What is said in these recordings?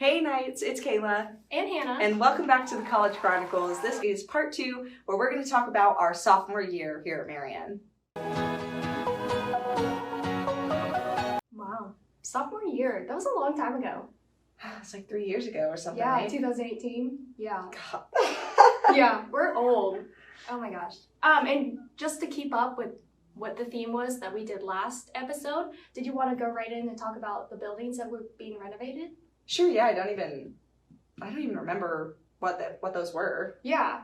Hey Knights, it's Kayla. And Hannah. And welcome back to the College Chronicles. This is part 2, where we're going to talk about our sophomore year here at Marian. Wow. Sophomore year. That was a long time ago. It's like 3 years ago or something, Yeah, right? 2018. Yeah. God. Yeah, we're old. Oh my gosh. And just to keep up with what the theme was that we did last episode, did you want to go right in and talk about the buildings that were being renovated? Sure, yeah, I don't even remember what those were. Yeah.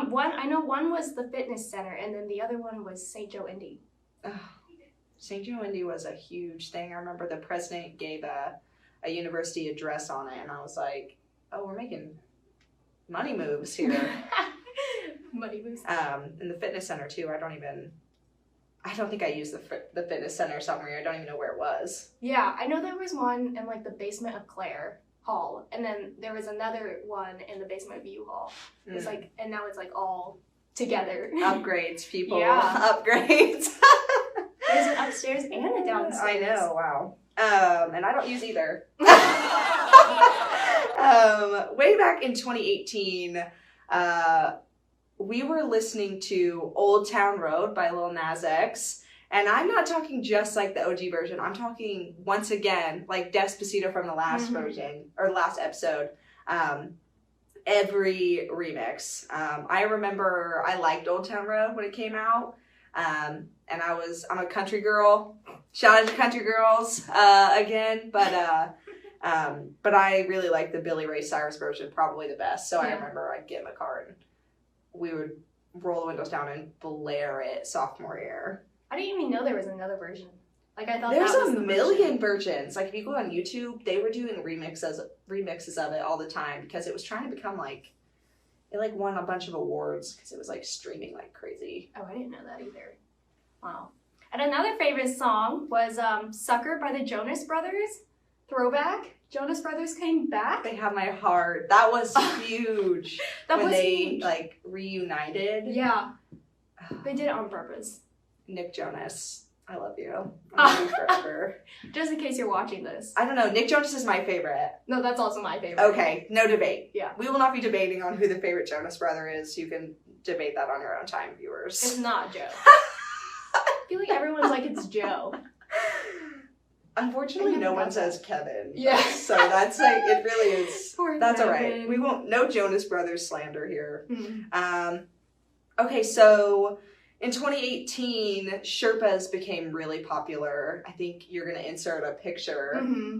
One was the fitness center, and then the other one was St. Joe Indy. St. Joe Indy was a huge thing. I remember the president gave a university address on it, and I was like, oh, we're making money moves here. Money moves. And the fitness center too. I don't think I used the fitness center somewhere. I don't even know where it was. Yeah, I know there was one in like the basement of Clare Hall, and then there was another one in the basement of U Hall. It's like, and now it's like all together. Upgrades, people. Yeah. Upgrades. There's an upstairs and a downstairs. I know. Wow. And I don't use either. Way back in 2018, we were listening to Old Town Road by Lil Nas X. And I'm not talking just like the OG version. I'm talking, once again, like Despacito from the last version, or last episode. Every remix. I remember I liked Old Town Road when it came out. And I'm a country girl. Shout out to country girls again. But I really like the Billy Ray Cyrus version probably the best. So I remember I'd get in the car and we would roll the windows down and blare it sophomore year. I didn't even know there was another version. Like, I thought there's that was a million versions. Like, if you go on YouTube, they were doing remixes of it all the time because it was trying to become like, it like won a bunch of awards because it was like streaming like crazy. Oh, I didn't know that either. Wow. And another favorite song was Sucker by the Jonas Brothers. Throwback. Jonas Brothers came back. They have my heart. That was huge. When they huge. Like reunited. Yeah. They did it on purpose. Nick Jonas, I love you. I love you forever. Just in case you're watching this. I don't know. Nick Jonas is my favorite. No, that's also my favorite. Okay, no debate. Yeah. We will not be debating on who the favorite Jonas brother is. You can debate that on your own time, viewers. It's not Joe. I feel like everyone's like it's Joe. Unfortunately, no one says Kevin. Yeah. So that's like, it really is. Poor That's Kevin. all right. We won't, no Jonas Brothers slander here. Mm-hmm. Okay, so in 2018, Sherpas became really popular. I think you're going to insert a picture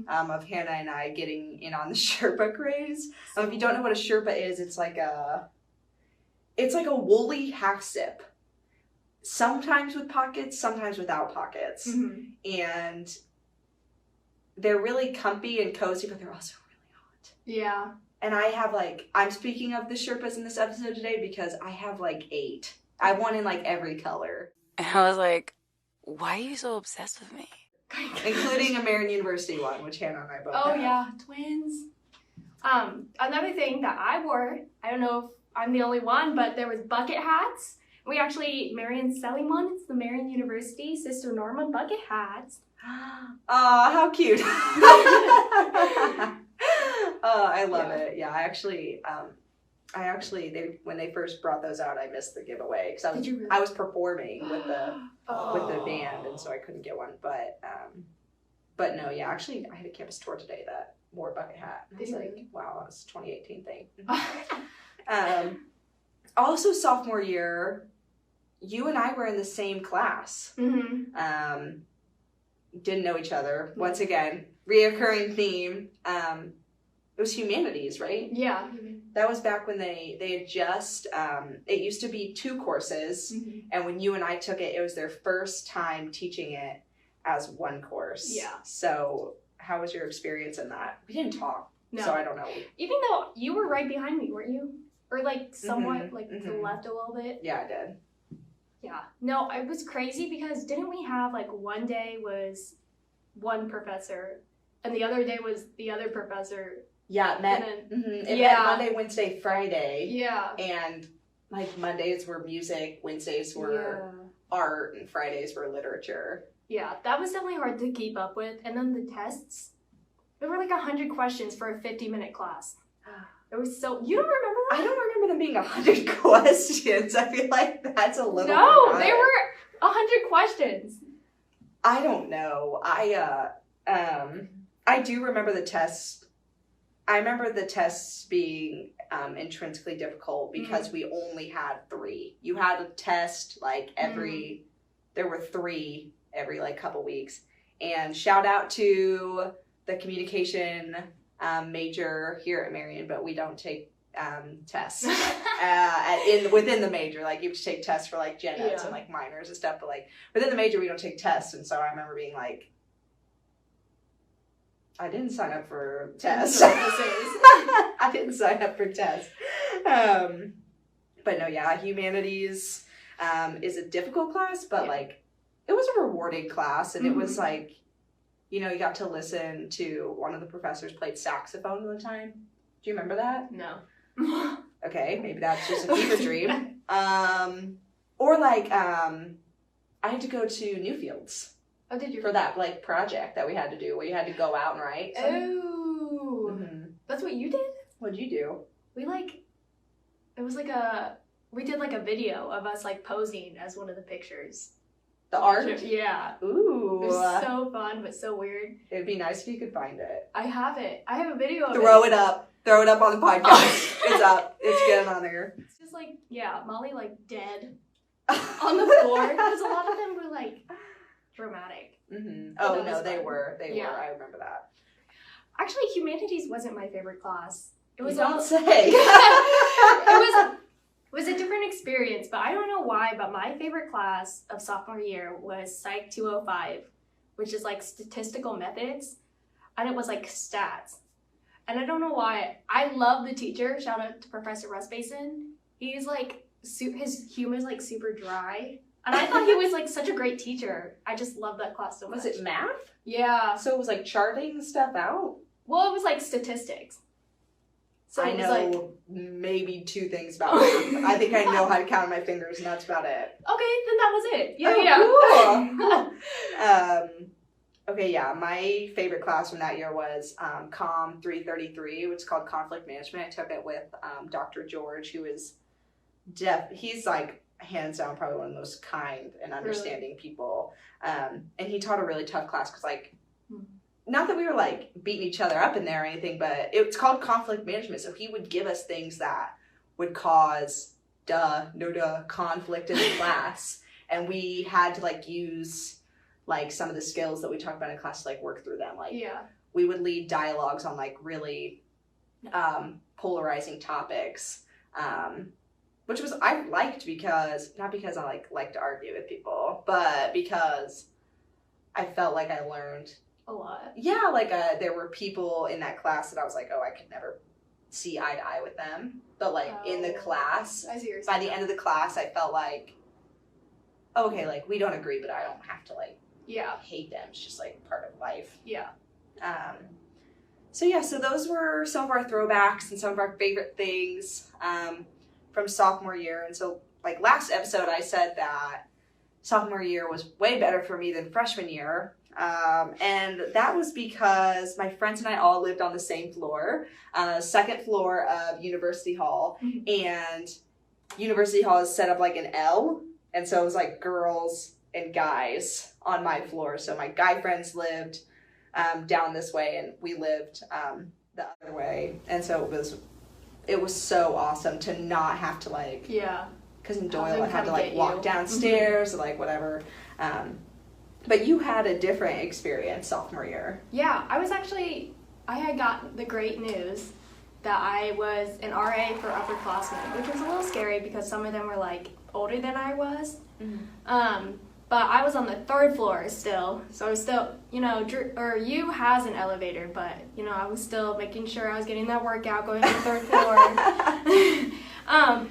of Hannah and I getting in on the Sherpa craze. If you don't know what a Sherpa is, it's like a woolly half zip. Sometimes with pockets, sometimes without pockets. And they're really comfy and cozy, but they're also really hot. Yeah. And I have I'm speaking of the Sherpas in this episode today because I have 8. I have one in every color. And I was like, why are you so obsessed with me? Including a Marian University one, which Hannah and I both have. Oh yeah, twins. Another thing that I wore, I don't know if I'm the only one, but there was bucket hats. Marian's selling one. It's the Marian University Sister Norma bucket hats. Oh, how cute. Oh, I love it. Yeah, when they first brought those out, I missed the giveaway because I was performing with the band, and so I couldn't get one. But no, yeah, actually, I had a campus tour today that wore a bucket hat. I was like, wow, that was a 2018 thing. Also, sophomore year, you and I were in the same class. Didn't know each other. Once again, reoccurring theme. It was humanities, right? Yeah. That was back when they had just, it used to be 2 courses, and when you and I took it, it was their first time teaching it as 1 course. Yeah. So how was your experience in that? We didn't talk, so I don't know. Even though you were right behind me, weren't you? Or somewhat to the left a little bit? Yeah, I did. Yeah. No, it was crazy because didn't we have one day was one professor and the other day was the other professor? Yeah, it met, it met Monday, Wednesday, Friday. Yeah. And Mondays were music, Wednesdays were art, and Fridays were literature. Yeah, that was definitely hard to keep up with. And then the tests, There were like 100 questions for a 50-minute class. It was so... You don't remember that? I don't remember them being 100 questions. I feel like that's a little No, dramatic. they were 100 questions. I don't know. I do remember the tests. I remember the tests being intrinsically difficult because we only had 3. You had a test like there were 3 every like couple weeks. And shout out to the communication major here at Marion, but we don't take tests within the major. Like you have to take tests for like gen eds and like minors and stuff, but like within the major we don't take tests. And so I remember being like, I didn't sign up for tests. I didn't sign up for tests. But no, yeah, humanities is a difficult class, but like it was a rewarding class, and it was like, you know, you got to listen to one of the professors played saxophone all the time. Do you remember that? No. Okay, maybe that's just a fever dream. Or like, I had to go to Newfields. Oh, did you? For that like project that we had to do, where you had to go out and write. Oh, that's what you did? What'd you do? We did like a video of us like posing as one of the pictures. The art? Yeah. Ooh. It was so fun, but so weird. It'd be nice if you could find it. I have it. I have a video of Throw it up. Throw it up on the podcast. It's up. It's getting on there. It's just like, Molly like dead on the floor. Because a lot of them were like dramatic. Oh, no, they were. They were. I remember that. Actually, humanities wasn't my favorite class. It was don't say. It was a different experience, but I don't know why, but my favorite class of sophomore year was Psych 205, which is like statistical methods, and it was like stats. And I don't know why. I love the teacher. Shout out to Professor Rusbason. He's like, his humor is like super dry. And I thought he was like such a great teacher. I just love that class so much. Was it math? Yeah. So it was like charting stuff out? Well, it was like statistics. So I know maybe 2 things about math. I think I know how to count on my fingers, and that's about it. Okay, then that was it. Cool. Okay, yeah, my favorite class from that year was Com 333, which is called Conflict Management. I took it with Dr. George, who is he's like hands down probably one of the most kind and understanding people. And he taught a really tough class because like, not that we were like beating each other up in there or anything, but it's called conflict management. So he would give us things that would cause conflict in the class. And we had to like use like some of the skills that we talked about in class to like work through them. Like we would lead dialogues on like really polarizing topics, which was I liked because not because I like to argue with people, but because I felt like I learned a lot. Yeah, like there were people in that class that I was like, oh, I could never see eye to eye with them. But like in the class, I see your by the end of the class, I felt like, okay, like we don't agree, but I don't have to like hate them. It's just like part of life. Yeah. So those were some of our throwbacks and some of our favorite things from sophomore year. And so like last episode, I said that sophomore year was way better for me than freshman year. And that was because my friends and I all lived on the same floor, second floor of University Hall. And University Hall is set up like an L. And so it was like girls and guys on my floor. So my guy friends lived down this way, and we lived the other way. And so it was so awesome to not have to like, because in Doyle I had to like walk downstairs or like whatever. But you had a different experience sophomore year. Yeah, I had got the great news that I was an RA for upperclassmen, which was a little scary because some of them were like older than I was. But I was on the 3rd floor still, so I was still, U has an elevator, but, I was still making sure I was getting that workout going to the 3rd floor.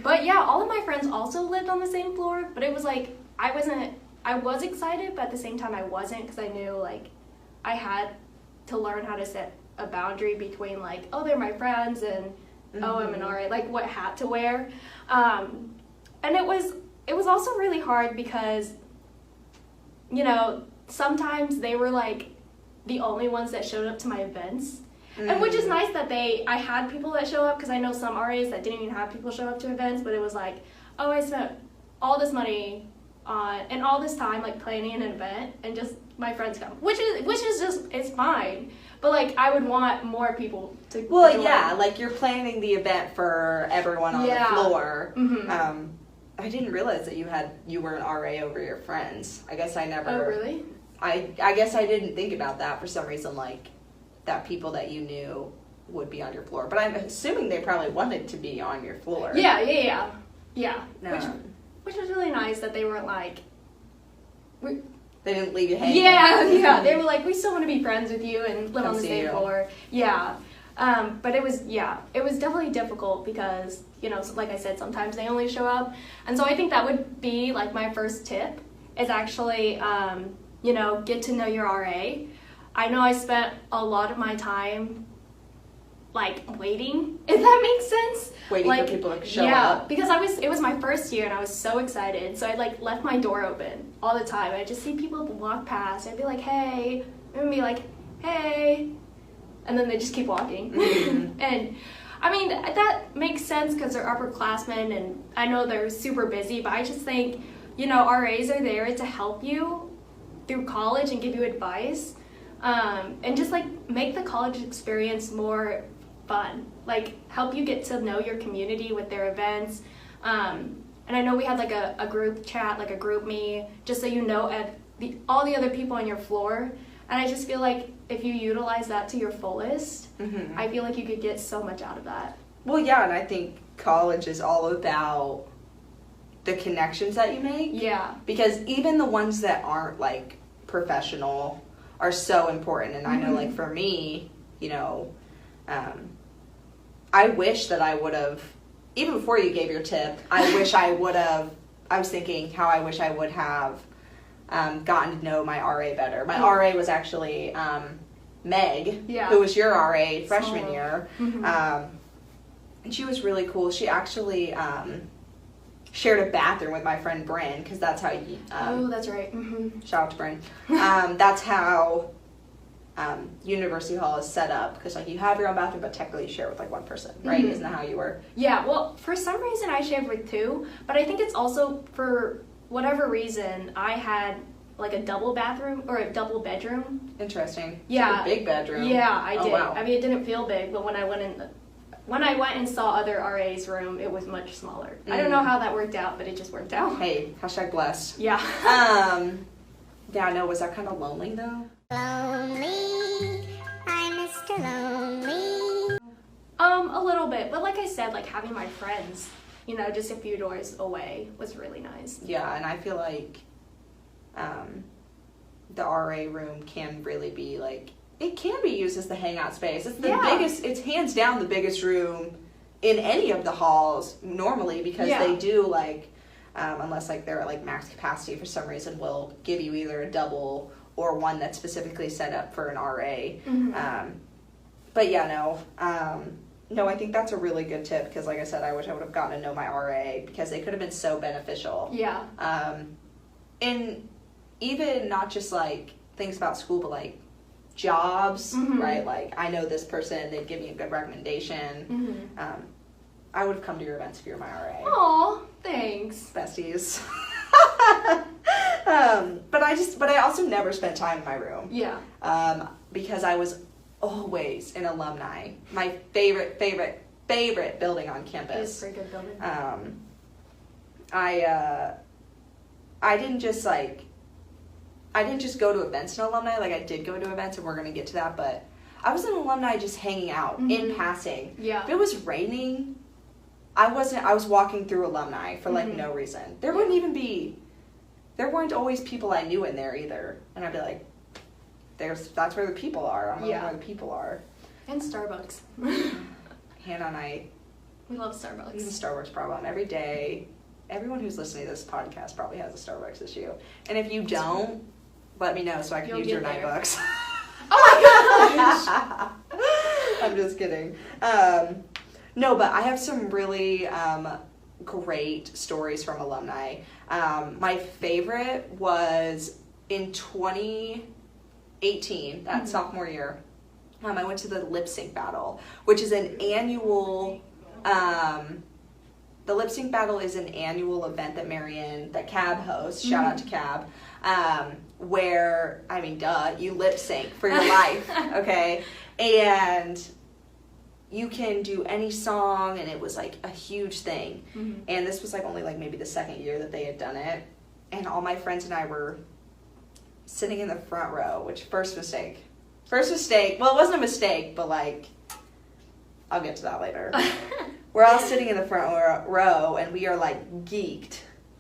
But yeah, all of my friends also lived on the same floor, but it was like, I was excited, but at the same time I wasn't, because I knew, like, I had to learn how to set a boundary between, like, oh, they're my friends, and, oh, I'm an RA, like, what hat to wear. And it was also really hard because, sometimes they were, like, the only ones that showed up to my events. And which is nice that I had people that show up, because I know some RAs that didn't even have people show up to events, but it was like, oh, I spent all this money and all this time like planning an event, and just my friends come, which is just, it's fine. But like, I would want more people to. Well, join. yeah, like you're planning the event for everyone on the floor. Mm-hmm. I didn't realize that you were an RA over your friends. I guess I never. Oh, really? I guess I didn't think about that for some reason, like that people that you knew would be on your floor. But I'm assuming they probably wanted to be on your floor. Yeah. No. Which was really nice that they weren't like. They didn't leave you hanging. Yeah. They were like, we still want to be friends with you and live on the same floor. Yeah. But it was definitely difficult because, like I said, sometimes they only show up. And so I think that would be like my first tip is actually, get to know your RA. I know I spent a lot of my time like waiting, if that makes sense. Waiting like, for people to show up. Yeah, because it was my first year and I was so excited. So I like left my door open all the time. I'd just see people walk past. I'd be like, hey. And be like, hey. And then they just keep walking. Mm-hmm. And I mean, that makes sense because they're upperclassmen and I know they're super busy, but I just think, RAs are there to help you through college and give you advice. And just like make the college experience more fun, like help you get to know your community with their events. And I know we had like a group chat, like a group me, just so all the other people on your floor. And I just feel like if you utilize that to your fullest, Mm-hmm. I feel like you could get so much out of that. Well, yeah, and I think college is all about the connections that you make. Yeah. Because even the ones that aren't like professional are so important. And I know, like, for me, I wish that I would have, even before you gave your tip, I wish I would have, I was thinking how I wish I would have gotten to know my RA better. My RA was actually Meg, who was your RA freshman year. Mm-hmm. And she was really cool. She actually shared a bathroom with my friend Bryn, because that's how you... oh, that's right. Mm-hmm. Shout out to Bryn. That's how University Hall is set up, because like you have your own bathroom, but technically you share with like one person, right? Mm-hmm. Isn't that how you were? Yeah, well, for some reason I shared with two, but I think it's also for whatever reason I had like a double bathroom or a double bedroom. Interesting. Yeah. Like a big bedroom. Yeah, I did. Wow. I mean, it didn't feel big, but when I went and saw other RA's room, it was much smaller. I don't know how that worked out, but it just worked out. Hey, #blessed. Yeah. Yeah, no, was that kind of lonely though? Lonely, I'm Mr. Lonely. A little bit, but like I said, like having my friends, just a few doors away was really nice. Yeah, and I feel like the RA room can really be like, it can be used as the hangout space. It's the biggest, it's hands down the biggest room in any of the halls normally, because they do like, unless like they're at like max capacity for some reason, will give you either a double or one that's specifically set up for an RA. Mm-hmm. But yeah, no, I think that's a really good tip, because like I said, I wish I would have gotten to know my RA, because they could have been so beneficial. Yeah. And even not just like things about school, but like jobs, right? Like, I know this person, they'd give me a good recommendation. I would have come to your events if you were my RA. Aw, thanks. Besties. But I also never spent time in my room. Yeah. Because I was always an alumni. My favorite building on campus. It is a pretty good building. I didn't just go to events in alumni. Like, I did go to events, and we're going to get to that, but I was an alumni just hanging out in passing. Yeah. If it was raining, I was walking through alumni for like no reason. There weren't always people I knew in there either. And I'd be like, that's where the people are. I'm where the people are. And Starbucks. Hannah and I, We love Starbucks. we have a Starbucks problem every day. Everyone who's listening to this podcast probably has a Starbucks issue. And if you don't, let me know so I can use your get there. $9. Oh my gosh! I'm just kidding. No, but I have some really great stories from alumni. My favorite was in 2018. 18, that sophomore year, I went to the lip sync battle, which is an annual, the lip sync battle is an annual event that Cab hosts, shout out to Cab, where, I mean, you lip sync for your life, okay? And you can do any song, and it was like a huge thing. And this was like only like maybe the second year that they had done it. And all my friends and I were sitting in the front row, which first mistake. Well, it wasn't a mistake, but like, I'll get to that later. We're all sitting in the front row, and we are like geeked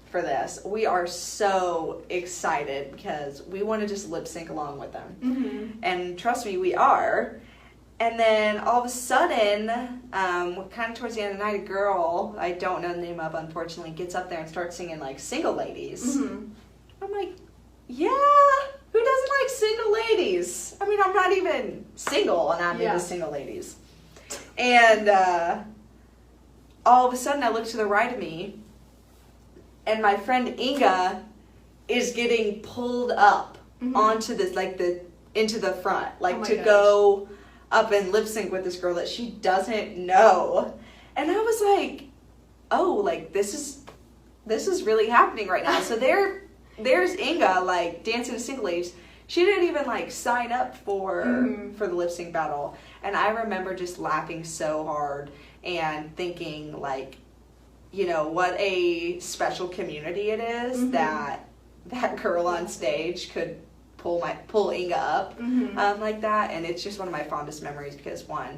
for this. We are so excited because we want to just lip sync along with them. And trust me, we are. And then all of a sudden, kind of towards the end of the night, a girl, I don't know the name of, unfortunately, gets up there and starts singing like Single Ladies. I'm like, yeah, who doesn't like Single Ladies? I mean, I'm not even single, and I'm into Single Ladies. And all of a sudden, I look to the right of me, and my friend Inga is getting pulled up onto this, like into the front, like go up and lip sync with this girl that she doesn't know. And I was like, oh, like this is really happening right now. So there's Inga like dancing to Single Ladies. She didn't even like sign up for the lip sync battle. And I remember just laughing so hard and thinking like, you know, what a special community it is that girl on stage could pull Inga up like that. And it's just one of my fondest memories because one,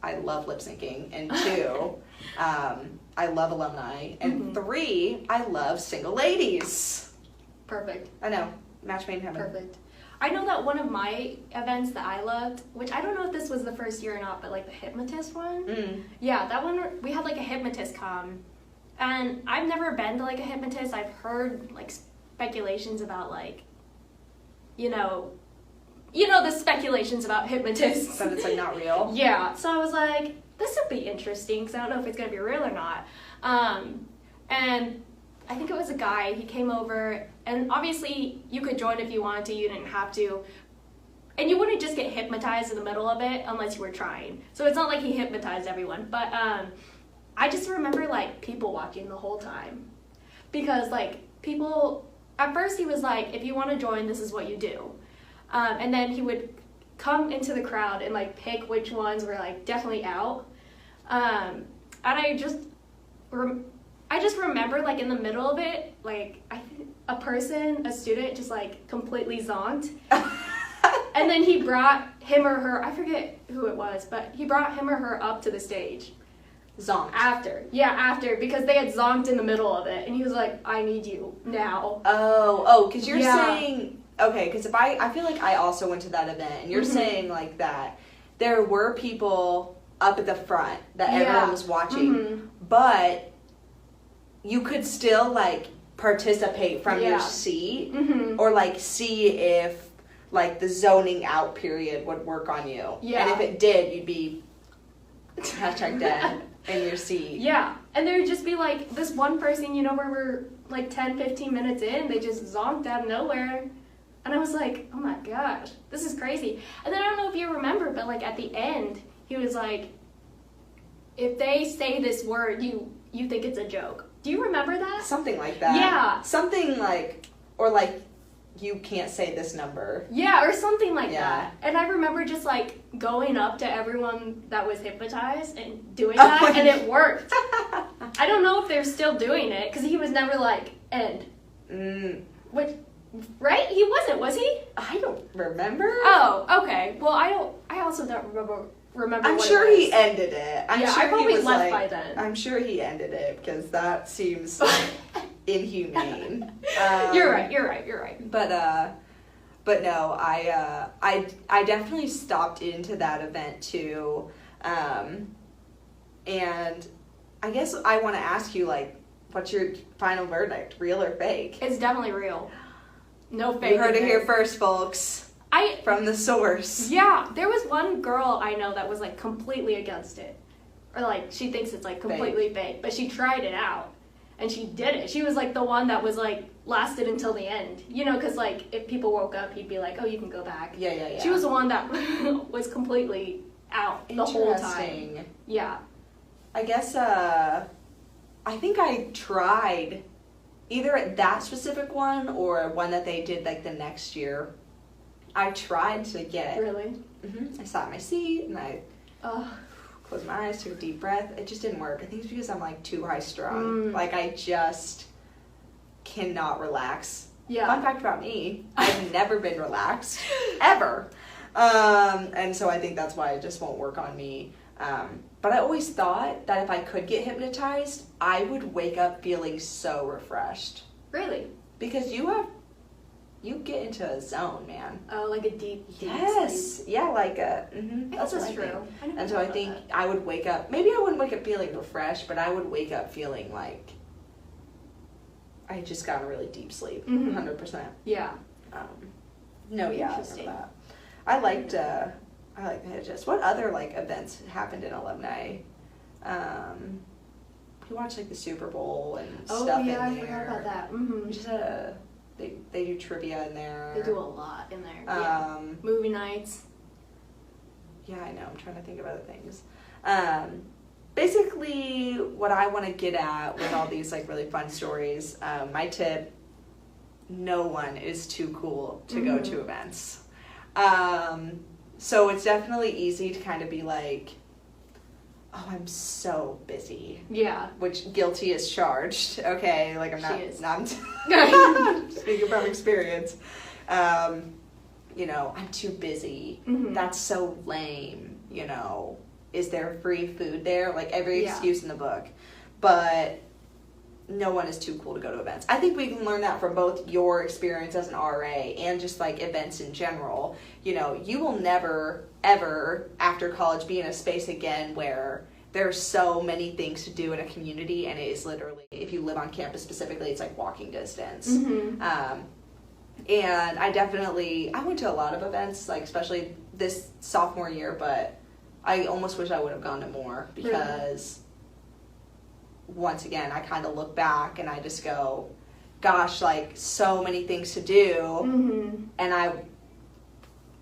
I love lip syncing, and two, I love alumni, and three, I love Single Ladies. Perfect. I know, match made in heaven. Perfect. I know that one of my events that I loved, which I don't know if this was the first year or not, but like the hypnotist one. Yeah, that one, we had like a hypnotist come, and I've never been to like a hypnotist. I've heard like speculations about like, you know the speculations about hypnotists. But it's like not real. Yeah, so I was like, this would be interesting because I don't know if it's going to be real or not. And I think it was a guy, he came over, and obviously you could join if you wanted to, you didn't have to. And you wouldn't just get hypnotized in the middle of it unless you were trying. So it's not like he hypnotized everyone. But I just remember like people watching the whole time. Because like people, at first he was like, if you want to join, this is what you do. And then he would come into the crowd and like pick which ones were like definitely out. And I just remember like in the middle of it, like a student just like completely zonked. And then he brought him or her, I forget who it was, but he brought him or her up to the stage. Zonked. After, because they had zonked in the middle of it. And he was like, I need you now. Oh, because you're saying... Okay, because if I feel like I also went to that event, and you're saying like that there were people up at the front that everyone was watching, but you could still like participate from your seat or like see if like the zoning out period would work on you. Yeah. And if it did, you'd be #dead in your seat. Yeah. And there would just be like this one person, where we're like 10, 15 minutes in, they just zonked out of nowhere. And I was like, oh my gosh, this is crazy. And then I don't know if you remember, but like at the end, he was like, if they say this word, you think it's a joke. Do you remember that? Something like that. Yeah. Something like, or like, you can't say this number. Yeah, or something like that. And I remember just like going up to everyone that was hypnotized and doing that, and it worked. I don't know if they're still doing it, because he was never like, end. Which... Right? He wasn't, was he? I don't remember. Oh, okay. Well, I also don't remember I'm what sure it was. he ended it. I'm sure I probably he was left like, by then. I'm sure he ended it, because that seems inhumane. You're right. But no, I definitely stopped into that event too. And I guess I want to ask you, like, what's your final verdict? Real or fake? It's definitely real. No fake. You heard it here first, folks. From the source. Yeah, there was one girl I know that was like completely against it. Or like she thinks it's like completely fake. But she tried it out. and she did it. She was like the one that was like lasted until the end, you know, because like if people woke up, he'd be like, oh, you can go back. Yeah. She was the one that was completely out the whole time. Yeah. I guess I think I tried either at that specific one or one that they did like the next year. I tried to get. Really? I sat in my seat and I closed my eyes, took a deep breath. It just didn't work. I think it's because I'm like too high strung. Like I just cannot relax. Yeah. Fun fact about me, I've never been relaxed ever. And so I think that's why it just won't work on me. But I always thought that if I could get hypnotized, I would wake up feeling so refreshed. Really? Because you get into a zone, man. Oh, like a deep Yes. sleep. Yeah, like a. That's what I true. think. And so I think I would wake up. Maybe I wouldn't wake up feeling refreshed, but I would wake up feeling like I just got a really deep sleep. 100%. Yeah. No, yeah, I remember that. I liked the Hitches. What other like events happened in alumni? We watched like the Super Bowl and stuff in there. I forgot about that. We just had they do trivia in there. They do a lot in there. Yeah. Movie nights. Yeah, I know. I'm trying to think of other things. Basically, what I want to get at with all these like really fun stories, my tip: no one is too cool to go to events. So it's definitely easy to kind of be like, oh, I'm so busy. Yeah. Which guilty is charged. Okay, like I'm not. She is. Not speaking from experience. You know, I'm too busy. That's so lame. You know, is there free food there? Like every excuse in the book, but no one is too cool to go to events. I think we can learn that from both your experience as an RA and just like events in general. You know, you will never, ever after college be in a space again where there's so many things to do in a community, and it is literally, if you live on campus specifically, it's like walking distance. And I went to a lot of events, like especially this sophomore year, but I almost wish I would have gone to more because once again, I kind of look back and I just go, gosh, like so many things to do, and I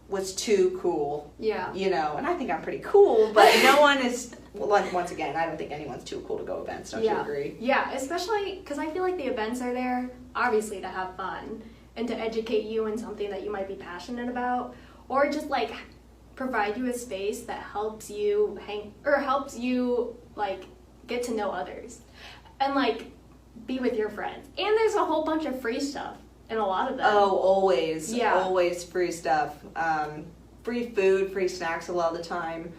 was too cool. Yeah. You know, and I think I'm pretty cool, but no one is, like, once again, I don't think anyone's too cool to go events. Don't you agree? Yeah, especially because I feel like the events are there, obviously, to have fun and to educate you in something that you might be passionate about, or just, like, provide you a space that helps you like, get to know others and, like, be with your friends. And there's a whole bunch of free stuff in a lot of them. Oh, always. Yeah. Always free stuff. Free food, free snacks a lot of the time.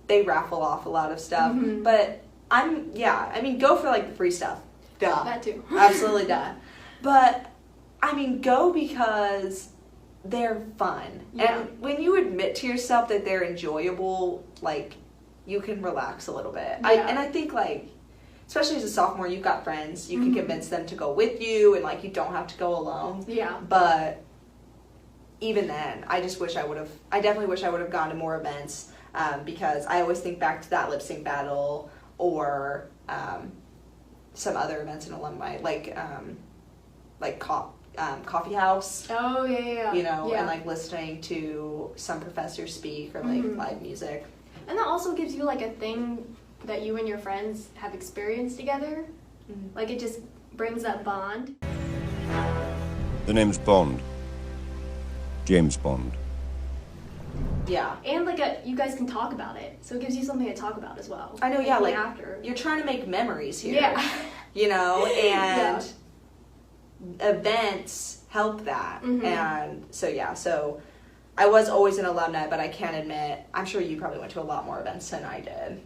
They raffle off a lot of stuff. But I mean, go for, like, the free stuff. Duh. That too. Absolutely duh. But, I mean, go because they're fun. Yeah. And when you admit to yourself that they're enjoyable, like, you can relax a little bit. Yeah. I think, like, especially as a sophomore, you've got friends. You can convince them to go with you, and, like, you don't have to go alone. Yeah. But even then, I definitely wish I would have gone to more events, because I always think back to that lip sync battle or some other events in alumni, like coffee house. Oh, yeah. You know, and, like, listening to some professors speak or, like, live music. And that also gives you, like, a thing that you and your friends have experienced together. Like, it just brings that bond. The name's Bond. James Bond. Yeah. And, like, you guys can talk about it. So it gives you something to talk about as well. I know, yeah, like, after. you're trying to make memories here. Yeah. You know, and events help that. And so I was always an alumni, but I can admit, I'm sure you probably went to a lot more events than I did.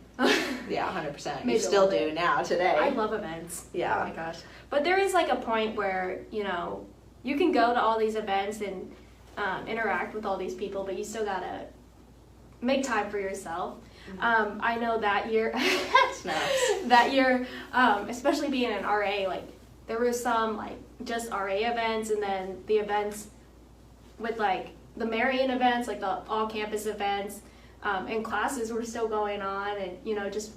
Yeah, 100%. You still do now, today. I love events. Yeah. Oh my gosh. But there is, like, a point where, you know, you can go to all these events and interact with all these people, but you still gotta make time for yourself. I know that year, especially being an RA, like, there were some, like, just RA events, and then the events with, like, the Marion events, like the all-campus events, and classes were still going on, and, you know, just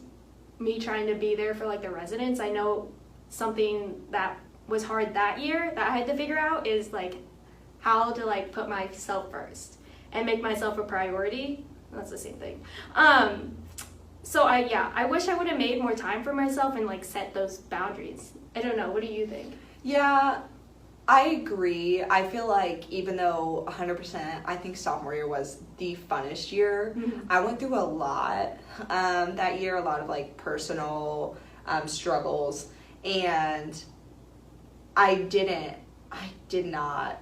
me trying to be there for like the residents. I know something that was hard that year that I had to figure out is like how to like put myself first and make myself a priority. That's the same thing. So I wish I would have made more time for myself and like set those boundaries. I don't know. What do you think? Yeah, I agree. I feel like even though 100%, I think sophomore year was the funnest year. I went through a lot that year, a lot of like personal struggles, and I did not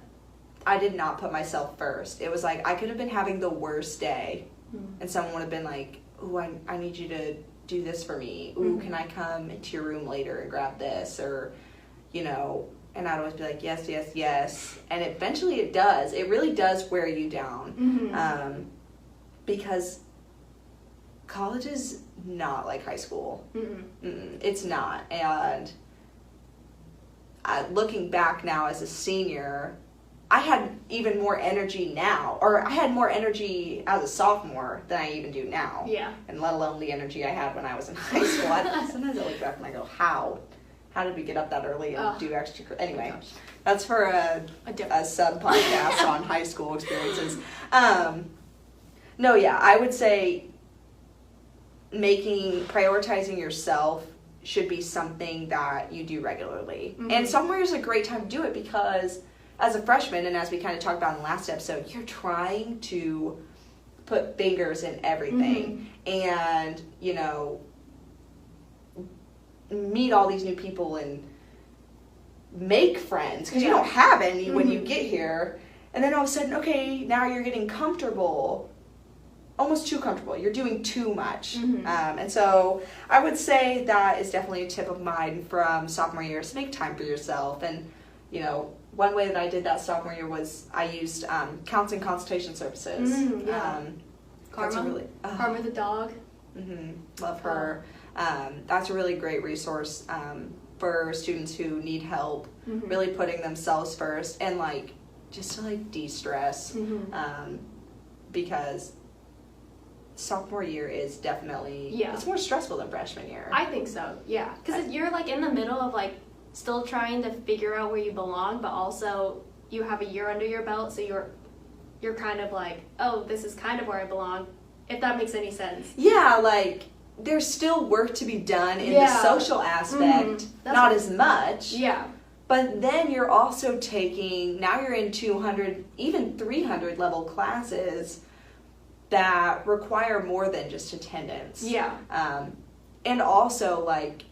put myself first. It was like I could have been having the worst day, and someone would have been like, "Ooh, I need you to do this for me. Ooh, can I come into your room later and grab this?" Or, you know, and I'd always be like, yes, yes, yes. And eventually it does. It really does wear you down. Because college is not like high school. It's not. And looking back now as a senior, I had even more energy now, or I had more energy as a sophomore than I even do now. Yeah. And let alone the energy I had when I was in high school. Sometimes I look back and I go, how? How did we get up that early and do extra? Anyway, that's for a sub-podcast on high school experiences. No, yeah, I would say prioritizing yourself should be something that you do regularly. And sophomore year is a great time to do it because as a freshman, and as we kind of talked about in the last episode, you're trying to put fingers in everything and, you know, meet all these new people and make friends because you don't have any when you get here. And then all of a sudden, okay, now you're getting comfortable, almost too comfortable. You're doing too much. And so I would say that is definitely a tip of mine from sophomore year, is to make time for yourself. And, you know, one way that I did that sophomore year was I used counseling consultation services. Karma the dog. Love her. That's a really great resource for students who need help, really putting themselves first and like just to like de-stress because sophomore year is definitely it's more stressful than freshman year. I think so, yeah, because you're like in the middle of like still trying to figure out where you belong, but also you have a year under your belt, so you're kind of like, oh, this is kind of where I belong, if that makes any sense. Yeah, like there's still work to be done in the social aspect, not as much. Yeah. But then you're also now you're in 200, even 300 level classes that require more than just attendance. Yeah. And also like,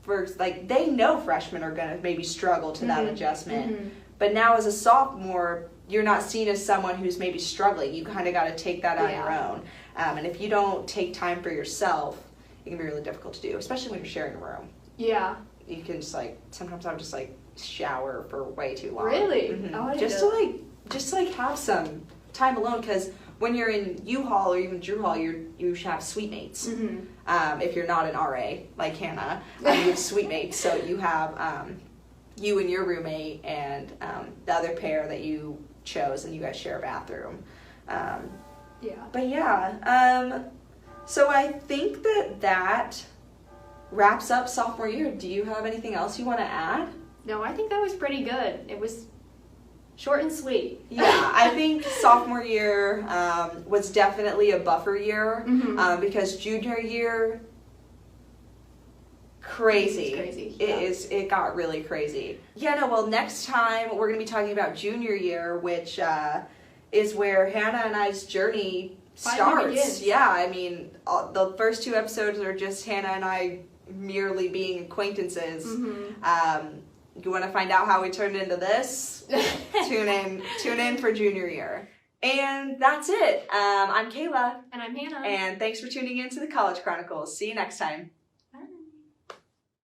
they know freshmen are going to maybe struggle to that adjustment. But now as a sophomore, you're not seen as someone who's maybe struggling. You kind of got to take that on your own. And if you don't take time for yourself, it can be really difficult to do, especially when you're sharing a room. Yeah. You can just like, sometimes I would just like shower for way too long. Really? Oh, I didn't know. Just to have some time alone, because when you're in U-Haul or even Drew Hall, you should have suite mates. If you're not an RA like Hannah, you have suite mates. So you have you and your roommate and the other pair that you chose, and you guys share a bathroom. But yeah, so I think that wraps up sophomore year. Do you have anything else you want to add? No, I think that was pretty good. It was short and sweet. Yeah, I think sophomore year was definitely a buffer year because junior year, crazy. It got really crazy. Yeah, no, well, next time we're going to be talking about junior year, which is where Hannah and I's journey starts. Yeah, I mean, the first 2 episodes are just Hannah and I merely being acquaintances. You want to find out how we turned into this? Tune in for junior year. And that's it. I'm Kayla. And I'm Hannah. And thanks for tuning in to the College Chronicles. See you next time.